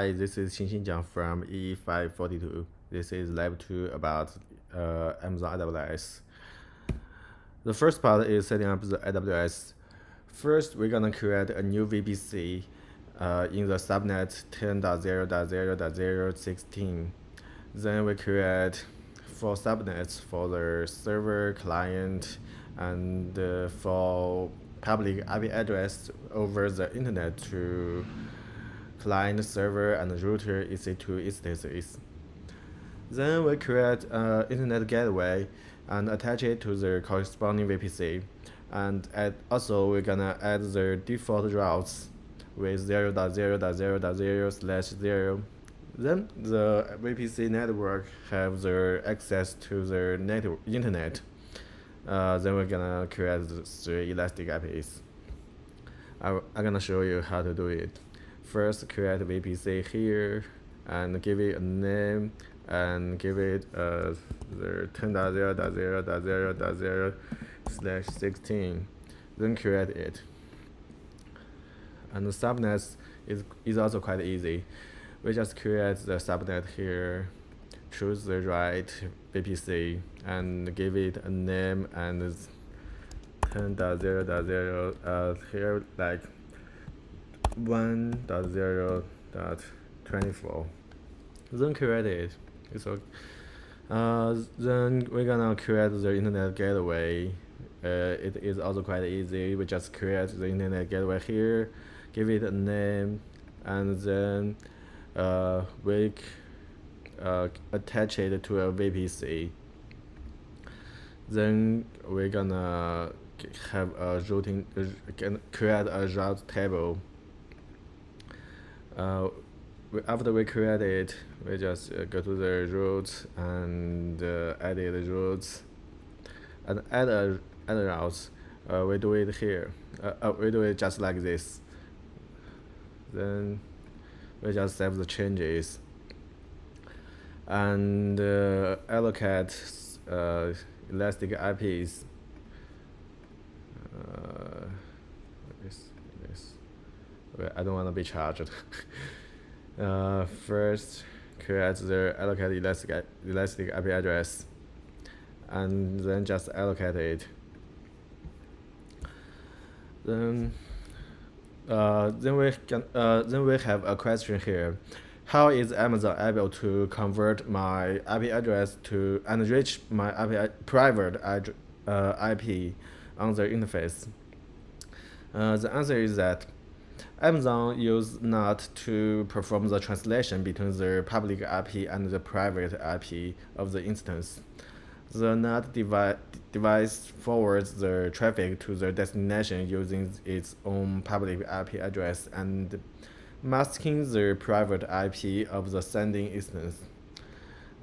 Hi, this is Jiang from ee542. This is lab 2 about Amazon AWS. The first part is setting up the AWS. First, we're gonna create a new VPC in the subnet 10.0.0.016. Then we create 4 subnets for the server, client, and for public IP address over the internet to client, server, and router EC2 instances. Then we create an internet gateway and attach it to the corresponding VPC. And also we're gonna add the default routes with 0.0.0.0/0. Then the VPC network have the access to the internet. Then we're gonna create the 3 elastic IPs. I'm gonna show you how to do it. First, create a VPC here and give it a name and give it the 10.0.0.0.0/16. Then create it. And the subnets is also quite easy. We just create the subnet here, choose the right VPC, and give it a name and 10.0.0 here like 1.0.24. Then create it. Then we're gonna create the internet gateway. It is also quite easy. We just create the internet gateway here, give it a name, and then we attach it to a VPC. Then we're gonna have a routing, create a route table. After we create it, we just go to the routes and edit routes and add routes. We do it here. We do it just like this. Then we just save the changes and allocate elastic IPs. I don't want to be charged. First, create the allocate elastic IP address, and then just allocate it. Then we have a question here. How is Amazon able to convert my IP address to enrich my private IP on their interface? The answer is that Amazon used NOT to perform the translation between the public IP and the private IP of the instance. The NOT device forwards the traffic to the destination using its own public IP address and masking the private IP of the sending instance.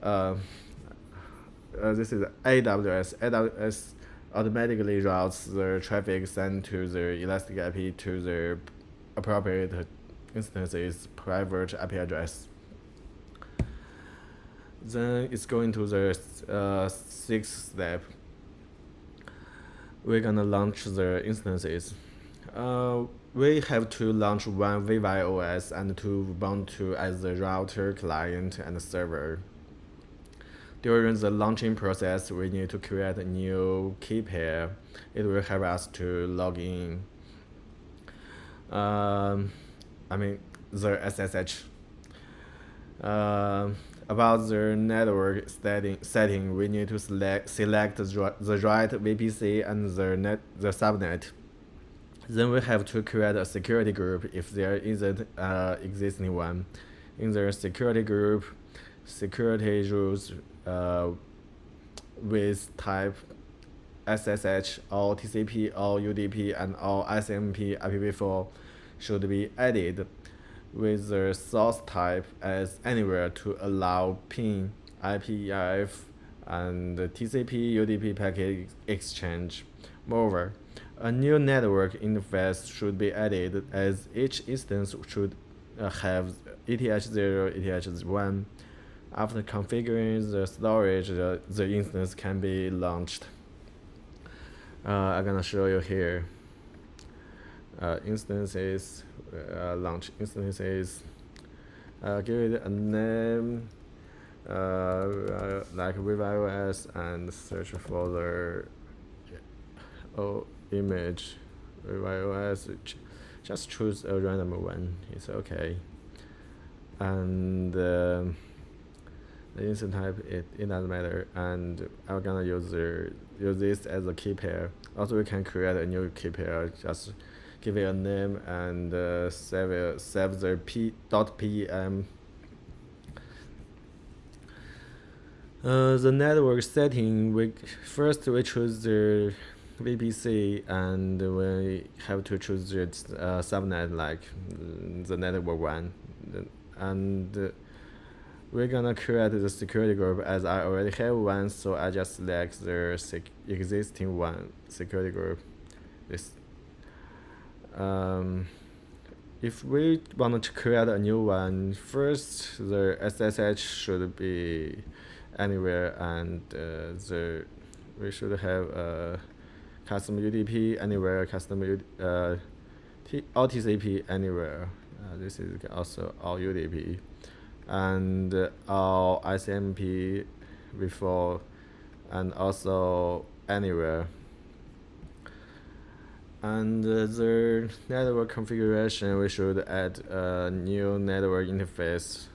This is AWS. AWS automatically routes the traffic sent to the elastic IP to the appropriate instance's private IP address. Then it's going to the 6th step. We're gonna launch the instances. We have to launch one VYOS and two Ubuntu as the router, client, and server. During the launching process, we need to create a new key pair. It will help us to log in. The SSH. About the network setting, we need to select the right VPC and the subnet. Then we have to create a security group if there isn't an existing one. In the security group, security rules with type SSH, all TCP, all UDP, and all ICMP IPv4 should be added with the source type as anywhere to allow PIN, IPEF, and TCP UDP packet exchange. Moreover, a new network interface should be added as each instance should have ETH0, ETH1. After configuring the storage, the instance can be launched. I'm gonna show you here. Instances, launch instances. Give it a name like VivaOS and search for the image VivaOS. Just choose a random one. It's okay. And the instant type it doesn't matter. And I'm gonna use this as a key pair. Also, we can create a new key pair. Just give it a name and save the p.pem. The network setting, we choose the VPC, and we have to choose the subnet like the network one, and we're gonna create the security group. As I already have one, so I just select the existing one security group. This if we want to create a new one, first the SSH should be anywhere, and we should have a custom UDP anywhere, custom OTCP anywhere. This is also all UDP, and all ICMP before, and also anywhere. And the network configuration, we should add a new network interface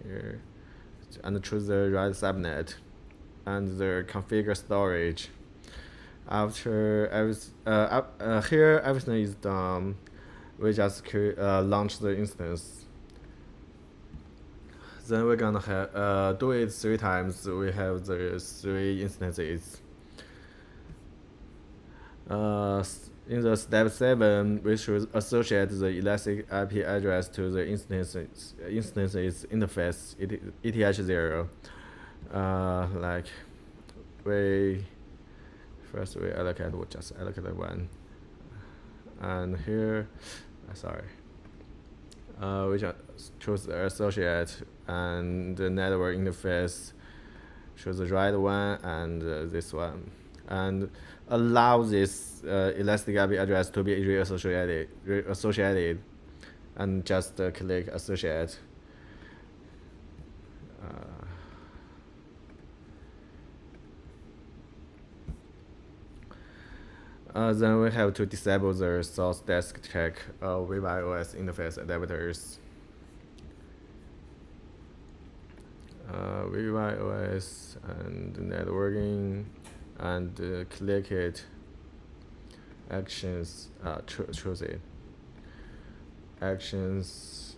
here, and choose the right subnet, and the configure storage. After here everything is done, we just launch the instance. Then we're gonna do it 3 times. We have the 3 instances. In the step 7, we should associate the elastic IP address to the instance's interface ETH0. Like we allocate one, and here, we just choose the associate, and the network interface choose the right one and this one, and allow this elastic IP address to be reassociated, and just click associate. Then we have to disable the source desk check of VivaOS interface adapters. VivaOS and networking, and click it. Actions, choose it. Actions,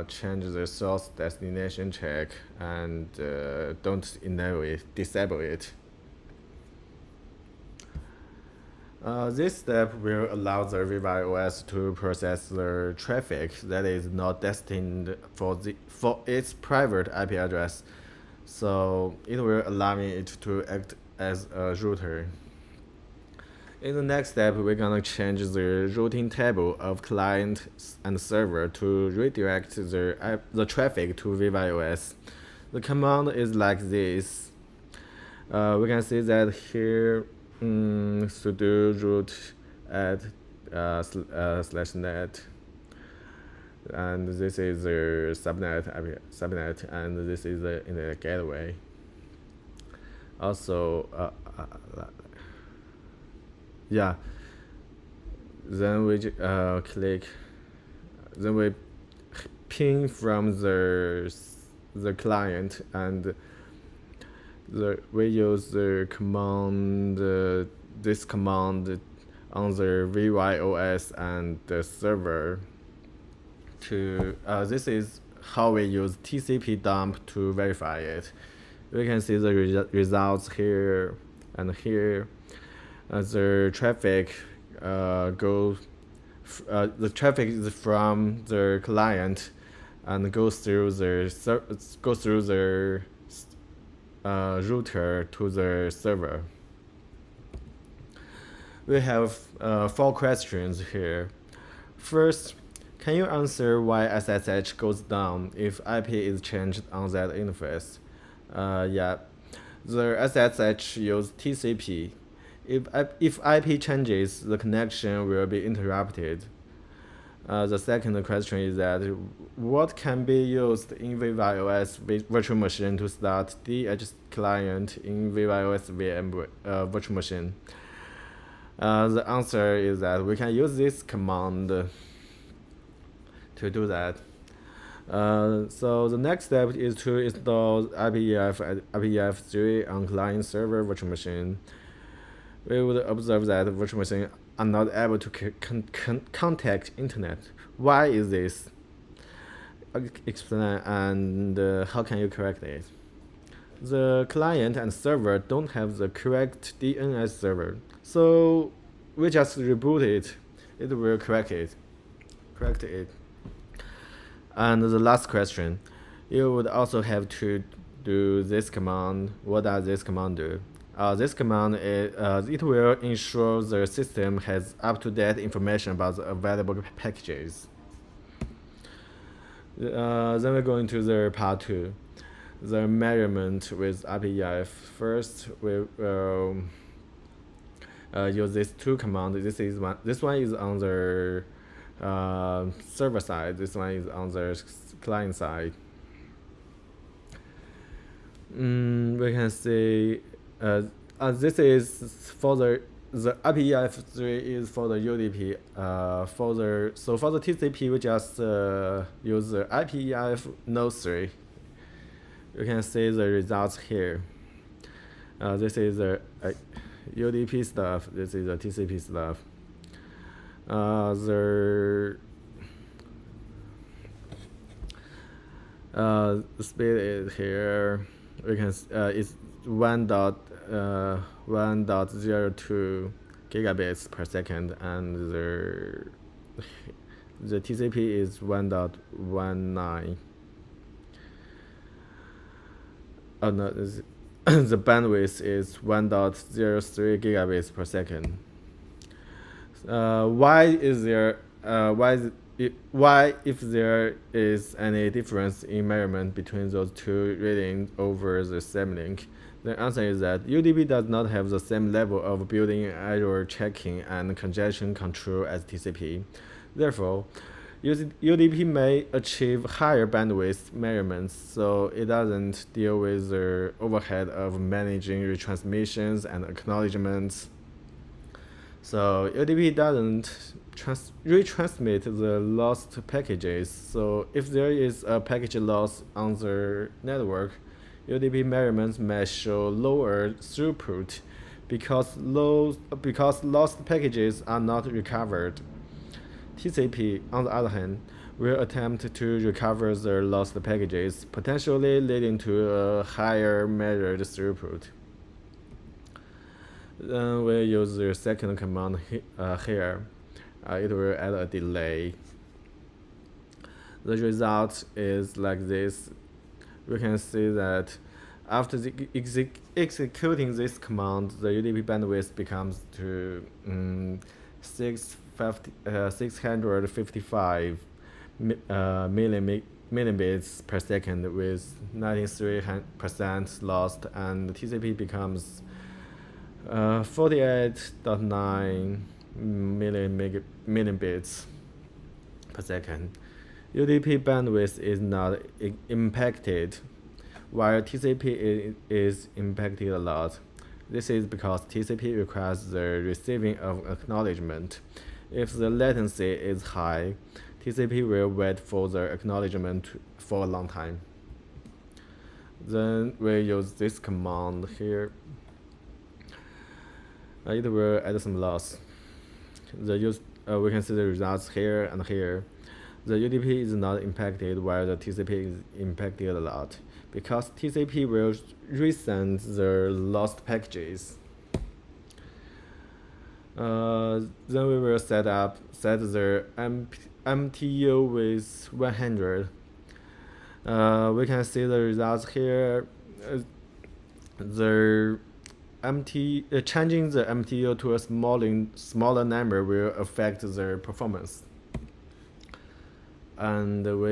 change the source destination check, and don't enable it, disable it. This step will allow the VivaOS to process the traffic that is not destined for its private IP address, so it will allow it to act as a router. In the next step, we're gonna change the routing table of client and server to redirect the traffic to VivaOS. The command is like this. We can see that here. Sudo root add /net, and this is the subnet, and this is the internet gateway. Also, yeah. Then we click. Then we ping from the client, and we use the command, this command on the VivaOS and the server to, this is how we use TCP dump to verify it. We can see the results here and here. The traffic the traffic is from the client and goes through the router to the server. We have 4 questions here. First, can you answer why SSH goes down if IP is changed on that interface? Yeah, the SSH uses TCP. If IP changes, the connection will be interrupted. The second question is that what can be used in vivaOS virtual machine to start DH client in vivaOS VM virtual machine? The answer is that we can use this command to do that. So the next step is to install IPEF3 on client server virtual machine. We would observe that virtual machines are not able to contact internet. Why is this? Explain and how can you correct it? The client and server don't have the correct DNS server, so we just reboot it. It will correct it. And the last question, you would also have to do this command. What does this command do? This command it will ensure the system has up-to-date information about the available packages. Then we're going to the part 2, the measurement with IPEF. First, we will use these two commands. This one is on the server side. This one is on the client side. We can see this is for the IPEF3 is for the UDP. For the TCP, we just use the IPEF node 3. You can see the results here. This is the UDP stuff. This is the TCP stuff. The speed is here. We can it's 1.02 gigabits per second, and the TCP is 1.19. Oh no, the bandwidth is 1.03 gigabits per second. Why if there is any difference in measurement between those two readings over the same link? The answer is that UDP does not have the same level of built-in error checking and congestion control as TCP. Therefore, UDP may achieve higher bandwidth measurements, so it doesn't deal with the overhead of managing retransmissions and acknowledgements. So UDP doesn't retransmit the lost packages. So if there is a package loss on the network, UDP measurements may show lower throughput because lost packages are not recovered. TCP, on the other hand, will attempt to recover the lost packages, potentially leading to a higher measured throughput. Then we use the second command here. It will add a delay. The result is like this. We can see that after executing this command, the UDP bandwidth becomes to 655 millibits per second with 93% lost, and TCP becomes 48.9 millibits per second. UDP bandwidth is not impacted, while TCP is impacted a lot. This is because TCP requires the receiving of acknowledgement. If the latency is high, TCP will wait for the acknowledgement for a long time. Then we use this command here. It will add some loss. We can see the results here and here. The UDP is not impacted while the TCP is impacted a lot, because TCP will resend the lost packages. Then we will set the MTU with 100. We can see the results here. Changing the MTU to a smaller number will affect the performance. And we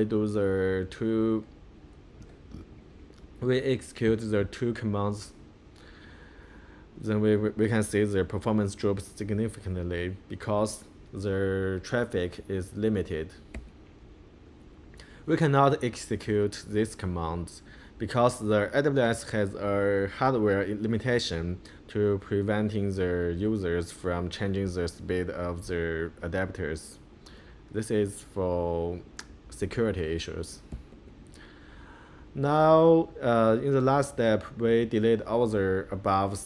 execute the two commands. Then we can see the performance drops significantly because the traffic is limited. We cannot execute these commands because the AWS has a hardware limitation to preventing the users from changing the speed of their adapters. This is for security issues. Now, in the last step, we delete all the above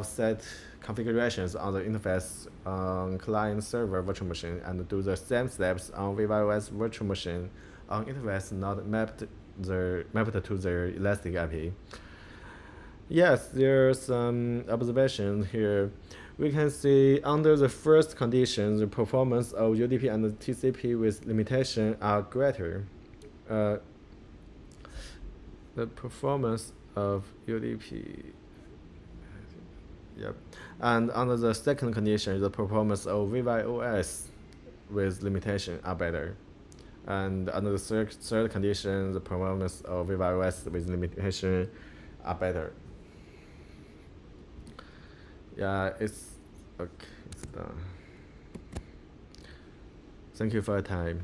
set configurations on the interface on client server virtual machine and do the same steps on VYOS virtual machine on interface not mapped to the Elastic IP. Yes, there's some observation here. We can see under the first condition, the performance of UDP and TCP with limitation are greater. The performance of UDP. Yep. And under the second condition, the performance of VYOS with limitation are better. And under the third condition, the performance of VYOS with limitation are better. Yeah, it's okay. It's done. Thank you for your time.